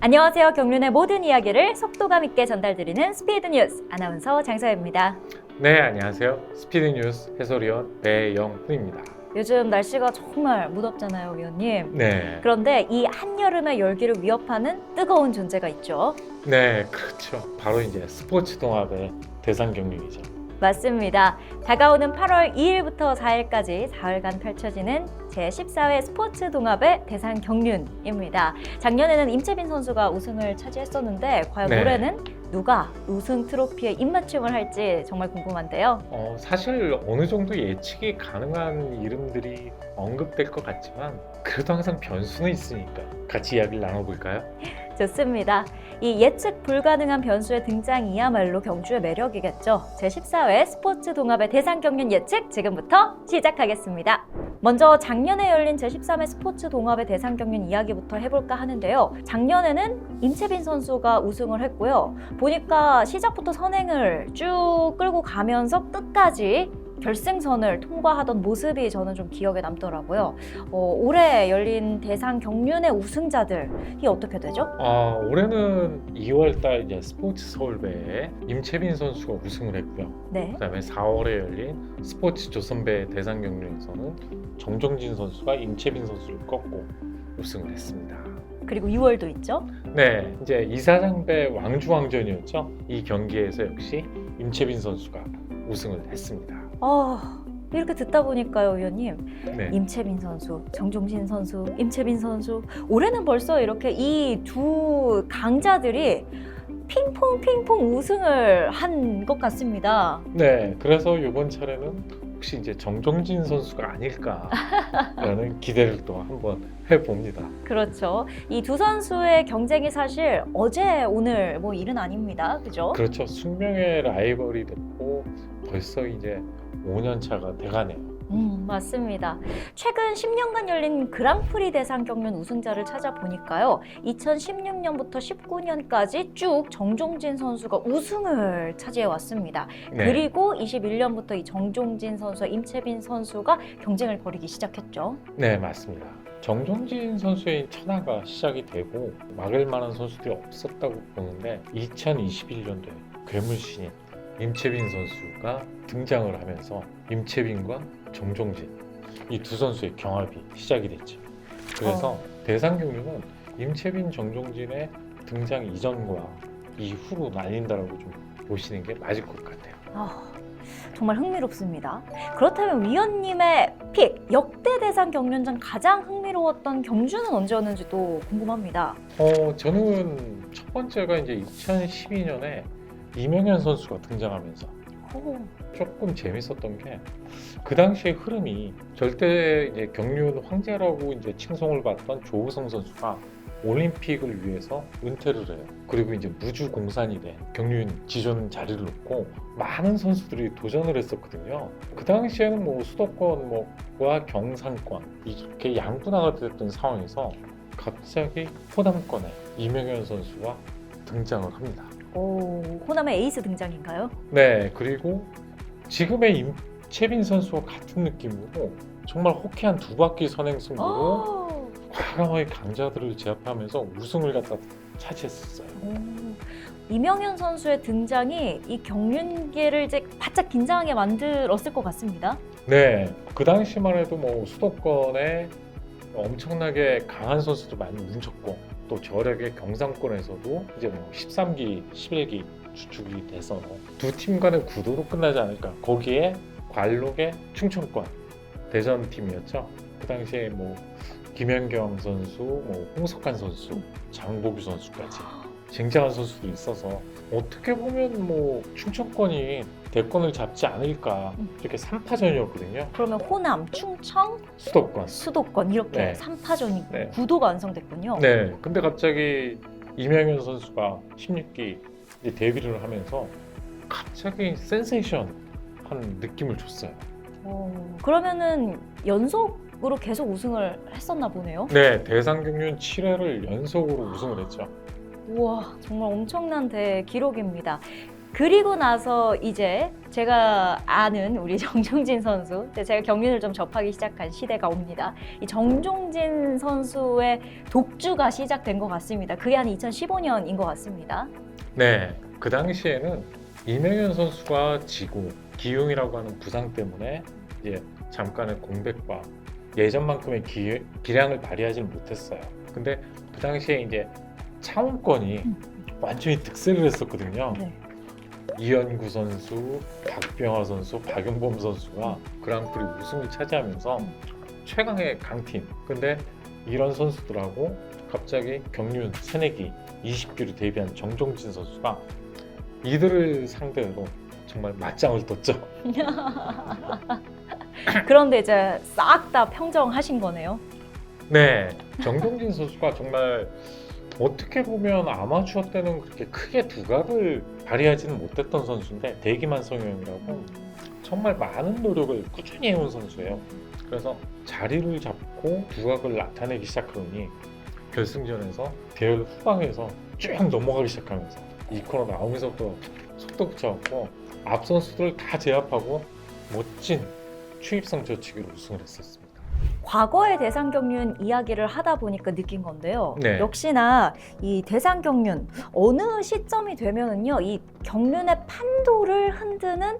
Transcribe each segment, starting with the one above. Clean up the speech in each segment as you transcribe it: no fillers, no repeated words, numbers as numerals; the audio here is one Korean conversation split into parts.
안녕하세요. 경륜의 모든 이야기를 속도감 있게 전달드리는 스피드 뉴스 아나운서 장서연입니다. 네, 안녕하세요. 스피드 뉴스 해설위원 배영훈입니다. 요즘 날씨가 정말 무덥잖아요, 위원님. 네, 그런데 이 한여름의 열기를 위협하는 뜨거운 존재가 있죠. 네, 그렇죠. 바로 이제 스포츠 동합의 대상 경륜이죠. 맞습니다. 다가오는 8월 2일부터 4일까지 사흘간 펼쳐지는 제14회 스포츠 동합의 대상 경륜입니다. 작년에는 임채빈 선수가 우승을 차지했었는데 과연 네. 올해는 누가 우승 트로피에 입맞춤을 할지 정말 궁금한데요. 사실 어느 정도 예측이 가능한 이름들이 언급될 것 같지만 그래도 항상 변수는 있으니까 같이 이야기를 나눠볼까요? 좋습니다. 이 예측 불가능한 변수의 등장이야말로 경주의 매력이겠죠. 제14회 스포츠 동합의 대상 경륜 예측 지금부터 시작하겠습니다. 먼저 작년에 열린 제13회 스포츠 동합의 대상 경륜 이야기부터 해볼까 하는데요. 작년에는 임채빈 선수가 우승을 했고요. 보니까 시작부터 선행을 쭉 끌고 가면서 끝까지 결승선을 통과하던 모습이 저는 좀 기억에 남더라고요. 올해 열린 대상 경륜의 우승자들이 어떻게 되죠? 올해는 2월달 이제 스포츠 서울배에 임채빈 선수가 우승을 했고요. 네. 그다음에 4월에 열린 스포츠 조선배 대상 경륜에서는 정종진 선수가 임채빈 선수를 꺾고 우승을 했습니다. 그리고 6월도 있죠. 네, 이제 이사장배 왕주왕전이었죠. 이 경기에서 역시 임채빈 선수가 우승을 했습니다. 이렇게 듣다 보니까요, 위원님. 네, 임채빈 선수, 정종진 선수, 임채빈 선수. 올해는 벌써 이렇게 이 두 강자들이 핑퐁 우승을 한 것 같습니다. 네, 그래서 이번 차례는 혹시 이제 정종진 선수가 아닐까라는 기대를 또 한번 해봅니다. 그렇죠. 이 두 선수의 경쟁이 사실 어제 오늘 뭐 일은 아닙니다. 그죠? 그렇죠. 숙명의 라이벌이 됐고 벌써 이제 5년 차가 돼가네요. 맞습니다. 최근 10년간 열린 그랑프리 대상 경륜 우승자를 찾아보니까요. 2016년부터 19년까지 쭉 정종진 선수가 우승을 차지해 왔습니다. 네. 그리고 21년부터 이 정종진 선수와 임채빈 선수가 경쟁을 벌이기 시작했죠. 네, 맞습니다. 정종진 선수의 천하가 시작이 되고 막을 만한 선수들이 없었다고 보는데 2021년도에 괴물신인 임채빈 선수가 등장을 하면서 임채빈과 정종진 이 두 선수의 경합이 시작이 됐죠. 그래서 대상 경륜은 임채빈, 정종진의 등장 이전과 이후로 나뉜다라고 좀 보시는 게 맞을 것 같아요. 정말 흥미롭습니다. 그렇다면 위원님의 픽, 역대 대상 경륜전 가장 흥미로웠던 경주는 언제였는지 또 궁금합니다. 저는 첫 번째가 이제 2012년에 이명현 선수가 등장하면서 조금 재밌었던 게 그 당시의 흐름이 절대 이제 경륜 황제라고 이제 칭송을 받던 조우성 선수가 올림픽을 위해서 은퇴를 해요. 그리고 이제 무주 공산이 된 경륜 지존 자리를 놓고 많은 선수들이 도전을 했었거든요. 그 당시에는 뭐 수도권과 경상권 이렇게 양분화가 됐던 상황에서 갑자기 호남권에 이명현 선수가 등장을 합니다. 호남의 에이스 등장인가요? 네, 그리고 지금의 임채빈 선수와 같은 느낌으로 정말 호쾌한 두 바퀴 선행 승부로 과감하게 강자들을 제압하면서 우승을 갖다 차지했었어요. 이명현 선수의 등장이 이 경륜계를 이제 바짝 긴장하게 만들었을 것 같습니다. 네, 그 당시만 해도 뭐 수도권에 엄청나게 강한 선수들 많이 뭉쳤고 또 저력의 경상권에서도 이제 뭐 13기, 11기 주축이 돼서 두 팀 간의 구도로 끝나지 않을까. 거기에 관록의 충청권 대전 팀이었죠. 그 당시에 뭐 김연경 선수, 뭐 홍석환 선수, 장보규 선수까지 쟁쟁한 선수들이 있어서 어떻게 보면 뭐 충청권이 대권을 잡지 않을까 이렇게 3파전이었거든요. 그러면 호남, 충청, 수도권. 수도권 이렇게 네. 3파전이 네. 구도가 완성됐군요. 네, 근데 갑자기 이명현 선수가 16기 이제 데뷔를 하면서 갑자기 센세이션한 느낌을 줬어요. 그러면은 연속으로 계속 우승을 했었나 보네요. 네, 대상 경륜 7회를 연속으로 우승을 했죠. 우와, 정말 엄청난 대기록입니다. 그리고 나서 이제 제가 아는 우리 정종진 선수, 제가 경륜을 좀 접하기 시작한 시대가 옵니다. 이 정종진 선수의 독주가 시작된 것 같습니다. 그게 한 2015년인 것 같습니다. 네, 그 당시에는 이명현 선수가 지고 기용이라고 하는 부상 때문에 이제 잠깐의 공백과 예전만큼의 기량을 발휘하지 못했어요. 근데 그 당시에 이제 차원권이 완전히 득세를 했었거든요. 네. 이현구 선수, 박병화 선수, 박용범 선수가 그랑프리 우승을 차지하면서 최강의 강팀. 근데 이런 선수들하고 갑자기 경륜 새내기 20기로 데뷔한 정종진 선수가 이들을 상대로 정말 맞짱을 떴죠. 그런데 이제 싹 다 평정하신 거네요. 네, 정종진 선수가 정말 어떻게 보면 아마추어 때는 그렇게 크게 두각을 발휘하지는 못했던 선수인데 대기만 성형이라고 정말 많은 노력을 꾸준히 해온 선수예요. 그래서 자리를 잡고 두각을 나타내기 시작하더니 결승전에서 대열 후방에서 쭉 넘어가기 시작하면서 이 코너 나오면서부터 속도 붙여갖고 앞 선수들을 다 제압하고 멋진 추입성 저치기로 우승을 했었습니다. 과거의 대상경륜 이야기를 하다 보니까 느낀 건데요. 네. 역시나 이 대상경륜 어느 시점이 되면은요, 이 경륜의 판도를 흔드는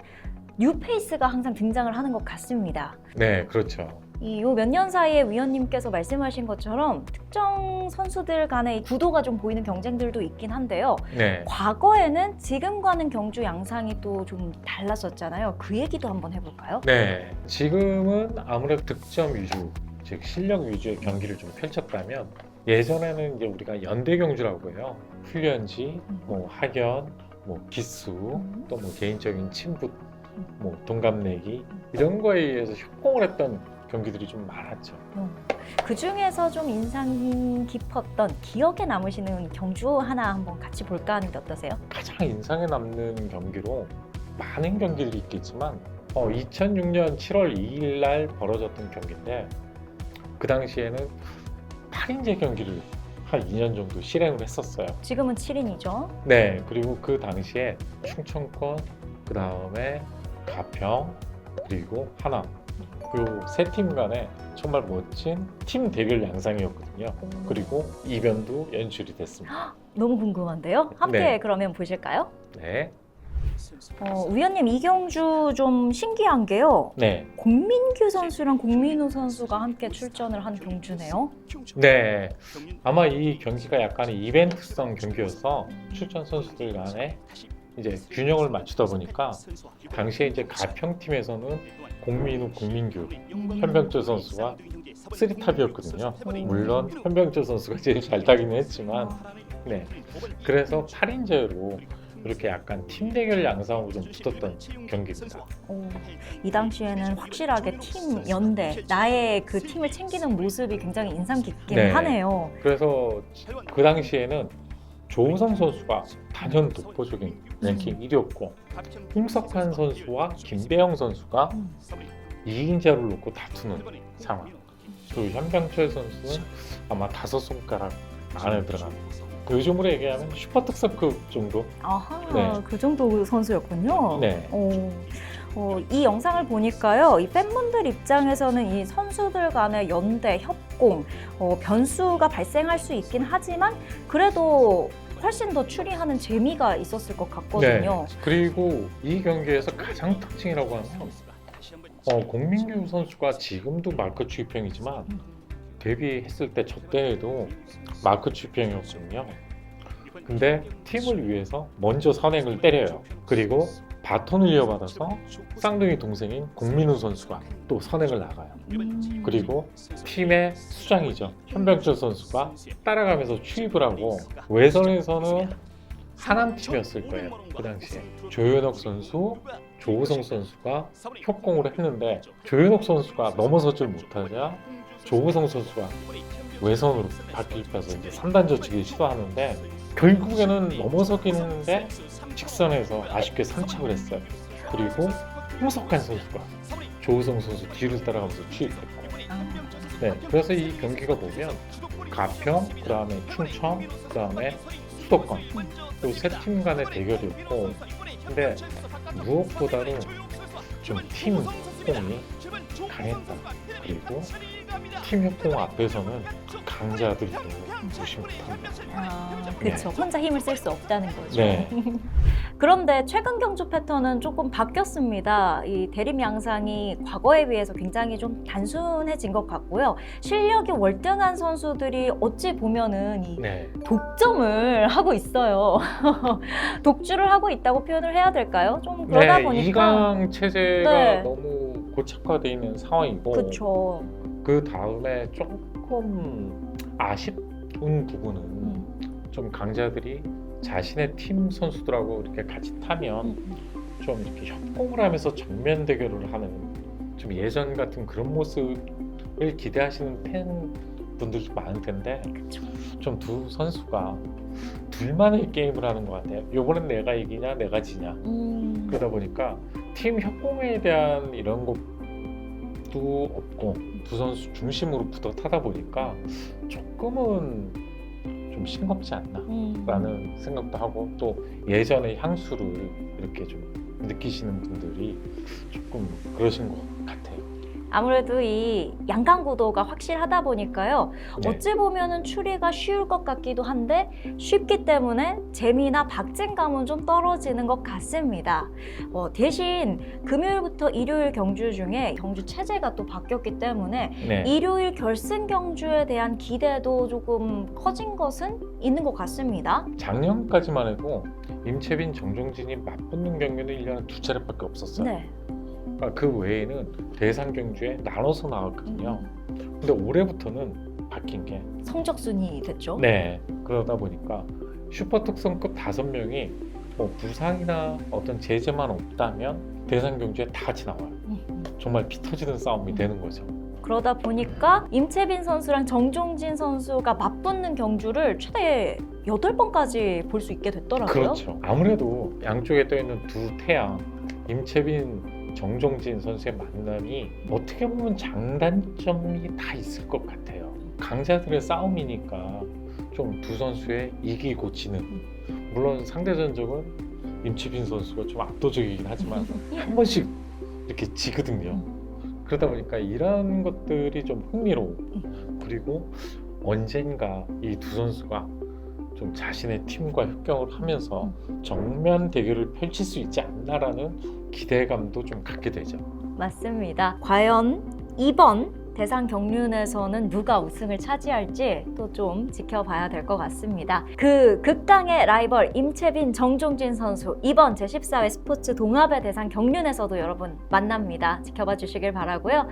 뉴페이스가 항상 등장을 하는 것 같습니다. 네, 그렇죠. 이 요 몇 년 사이에 위원님께서 말씀하신 것처럼 특정 선수들 간의 구도가 좀 보이는 경쟁들도 있긴 한데요. 네. 과거에는 지금과는 경주 양상이 또 좀 달랐었잖아요. 그 얘기도 한번 해볼까요? 네, 지금은 아무래도 득점 위주, 즉 실력 위주의 경기를 좀 펼쳤다면 예전에는 이제 우리가 연대 경주라고 해요. 훈련지, 뭐 학연, 뭐 기수, 또 뭐 개인적인 친분, 뭐 동갑내기 이런 거에 의해서 협공을 했던 경기들이 좀 많았죠. 그 중에서 좀 인상 깊었던 기억에 남으시는 경주 하나 한번 같이 볼까 하는데 어떠세요? 가장 인상에 남는 경기로 많은 경기들이 있겠지만 2006년 7월 2일 날 벌어졌던 경기인데 그 당시에는 8인제 경기를 한 2년 정도 실행을 했었어요. 지금은 7인이죠. 네, 그리고 그 당시에 충청권, 그 다음에 가평, 그리고 하남 요 세 팀 간에 정말 멋진 팀 대결 양상이었거든요. 그리고 이변도 연출이 됐습니다. 너무 궁금한데요? 함께 네. 그러면 보실까요? 네, 위원님, 이 경주 좀 신기한 게요. 네, 공민규 선수랑 공민우 선수가 함께 출전을 한 경주네요. 네. 아마 이 경기가 약간 이벤트성 경기여서 출전 선수들 간에 이제 균형을 맞추다 보니까 당시에 이제 가평팀에서는 공민우, 공민규, 현병철 선수가 3탑이었거든요. 물론 현병철 선수가 제일 잘 타기는 했지만 네. 그래서 8인제로 이렇게 약간 팀 대결 양상으로 좀 붙었던 경기입니다. 이 당시에는 확실하게 팀 연대, 나의 그 팀을 챙기는 모습이 굉장히 인상 깊긴 네. 하네요. 그래서 그 당시에는 조우성 선수가 단연 독보적인 랭킹 1위였고 홍석환 선수와 김배영 선수가 2인자를 놓고 다투는 상황. 그리고 현병철 선수는 아마 5손가락 안에 들어가는 요즘으로 얘기하면 슈퍼 특성급 정도. 아하, 네. 그 정도 선수였군요. 네. 이 영상을 보니까요, 이 팬분들 입장에서는 이 선수들 간의 연대, 협공, 변수가 발생할 수 있긴 하지만 그래도 훨씬 더 추리하는 재미가 있었을 것 같거든요. 네. 그리고 이 경기에서 가장 특징이라고 하면 공민규 선수가 지금도 마크 주입형이지만 데뷔했을 때 저 때에도 마크 주입형이었거든요. 근데 팀을 위해서 먼저 선행을 때려요. 그리고 바톤을 이어받아서 쌍둥이 동생인 공민우 선수가 또 선행을 나가요. 그리고 팀의 수장이죠. 현병철 선수가 따라가면서 추입을 하고 외선에서는 하남팀이었을 거예요. 그 당시에 조현옥 선수, 조우성 선수가 협공을 했는데 조현옥 선수가 넘어서질 못하자 조우성 선수가 외선으로 바퀴를 빼서 이제 3단 저치기를 시도하는데 결국에는 넘어서긴 했는데 직선에서 아쉽게 선착을 했어요. 그리고 홍석환 선수가 조우성 선수 뒤를 따라가면서 추입했고 네, 그래서 이 경기가 보면 가평, 그 다음에 충청, 그 다음에 수도권 이 세 팀 간의 대결이었고 근데 무엇보다도 좀 팀 협공이 강했다. 그리고 팀 협공 앞에서는 강자들도 무시 못합니다. 그렇죠. 혼자 힘을 쓸 수 없다는 거죠. 네. 그런데 최근 경주 패턴은 조금 바뀌었습니다. 이 대림 양상이 과거에 비해서 굉장히 좀 단순해진 것 같고요. 실력이 월등한 선수들이 어찌 보면은 이 네. 독점을 하고 있어요. 독주를 하고 있다고 표현을 해야 될까요? 좀 그러다 네, 보니까 2강 체제가 네. 너무 고착화되어 있는 상황이고 그렇죠. 그 다음에 조금 아쉬운 부분은 좀 강자들이 자신의 팀 선수들하고 이렇게 같이 타면 좀 이렇게 협공을 하면서 정면 대결을 하는 좀 예전 같은 그런 모습을 기대하시는 팬분들도 많을 텐데 좀 두 선수가 둘만의 게임을 하는 것 같아요. 요번엔 내가 이기냐 내가 지냐 그러다 보니까 팀 협공에 대한 이런 것도 없고 두 선수 중심으로 붙어 타다 보니까 조금은 좀 싱겁지 않나 라는 생각도 하고 또 예전의 향수를 이렇게 좀 느끼시는 분들이 조금 그러신 것 같아요. 아무래도 이 양강 구도가 확실하다 보니까요. 네. 어찌 보면은 추리가 쉬울 것 같기도 한데 쉽기 때문에 재미나 박진감은 좀 떨어지는 것 같습니다. 대신 금요일부터 일요일 경주 중에 경주 체제가 또 바뀌었기 때문에 네. 일요일 결승 경주에 대한 기대도 조금 커진 것은 있는 것 같습니다. 작년까지만 해도 임채빈, 정종진이 맞붙는 경기는 1년에 2차례밖에 없었어요. 네. 그러니까 그 외에는 대상 경주에 나눠서 나왔거든요. 근데 올해부터는 바뀐 게 성적 순위 됐죠? 네. 그러다 보니까 슈퍼 특성급 5명이 뭐 부상이나 어떤 제재만 없다면 대상 경주에 다 같이 나와요. 정말 피 터지는 싸움이 되는 거죠. 그러다 보니까 임채빈 선수랑 정종진 선수가 맞붙는 경주를 최대 8번까지 볼 수 있게 됐더라고요. 그렇죠. 아무래도 양쪽에 떠 있는 두 태양, 임채빈, 정종진 선수의 만남이 어떻게 보면 장단점이 다 있을 것 같아요. 강자들의 싸움이니까 좀 두 선수의 이기고 지는, 물론 상대 전적은 임채빈 선수가 좀 압도적이긴 하지만 한 번씩 이렇게 지거든요. 그러다 보니까 이런 것들이 좀 흥미로우고, 그리고 언젠가 이 두 선수가 좀 자신의 팀과 협경을 하면서 정면 대결을 펼칠 수 있지 않나라는 기대감도 좀 갖게 되죠. 맞습니다. 과연 이번 대상 경륜에서는 누가 우승을 차지할지 또 좀 지켜봐야 될 것 같습니다. 그 극강의 라이벌 임채빈, 정종진 선수 이번 제14회 스포츠 동아배 대상 경륜에서도 여러분 만납니다. 지켜봐 주시길 바라고요.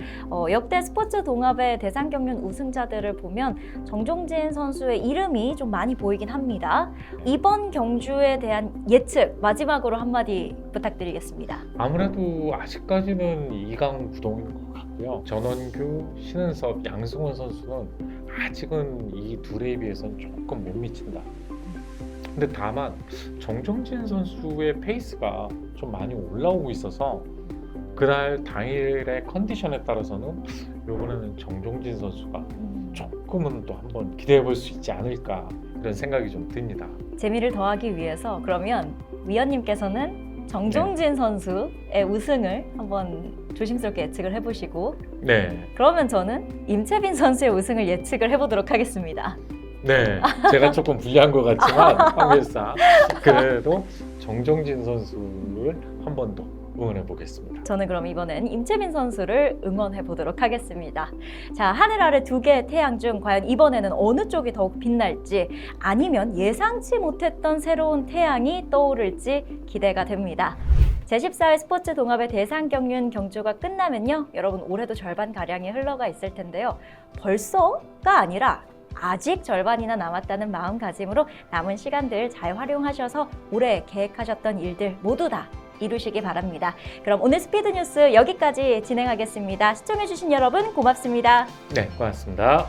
역대 스포츠 동아배 대상 경륜 우승자들을 보면 정종진 선수의 이름이 좀 많이 보이긴 합니다. 이번 경주에 대한 예측 마지막으로 한마디 부탁드리겠습니다. 아무래도 아직까지는 2강 구동인 것 같고요. 전원규, 신은섭, 양승원 선수는 아직은 이 둘에 비해서는 조금 못 미친다. 근데 다만 정종진 선수의 페이스가 좀 많이 올라오고 있어서 그날 당일의 컨디션에 따라서는 이번에는 정종진 선수가 조금은 또 한번 기대해 볼 수 있지 않을까 이런 생각이 좀 듭니다. 재미를 더하기 위해서 그러면 위원님께서는 정종진 선수의 우승을 한번 조심스럽게 예측을 해보시고, 네, 그러면 저는 임채빈 선수의 우승을 예측을 해보도록 하겠습니다. 네, 제가 조금 불리한 것 같지만 확률상 그래도 정종진 선수를 한 번 더 응원해 보겠습니다. 저는 그럼 이번엔 임채빈 선수를 응원해 보도록 하겠습니다. 자, 하늘 아래 두 개의 태양 중 과연 이번에는 어느 쪽이 더욱 빛날지, 아니면 예상치 못했던 새로운 태양이 떠오를지 기대가 됩니다. 제14회 스포츠 동아배 대상 경륜 경주가 끝나면요, 여러분 올해도 절반가량이 흘러가 있을 텐데요. 벌써가 아니라 아직 절반이나 남았다는 마음가짐으로 남은 시간들 잘 활용하셔서 올해 계획하셨던 일들 모두 다 이루시기 바랍니다. 그럼 오늘 스피드 뉴스 여기까지 진행하겠습니다. 시청해주신 여러분 고맙습니다. 네, 고맙습니다.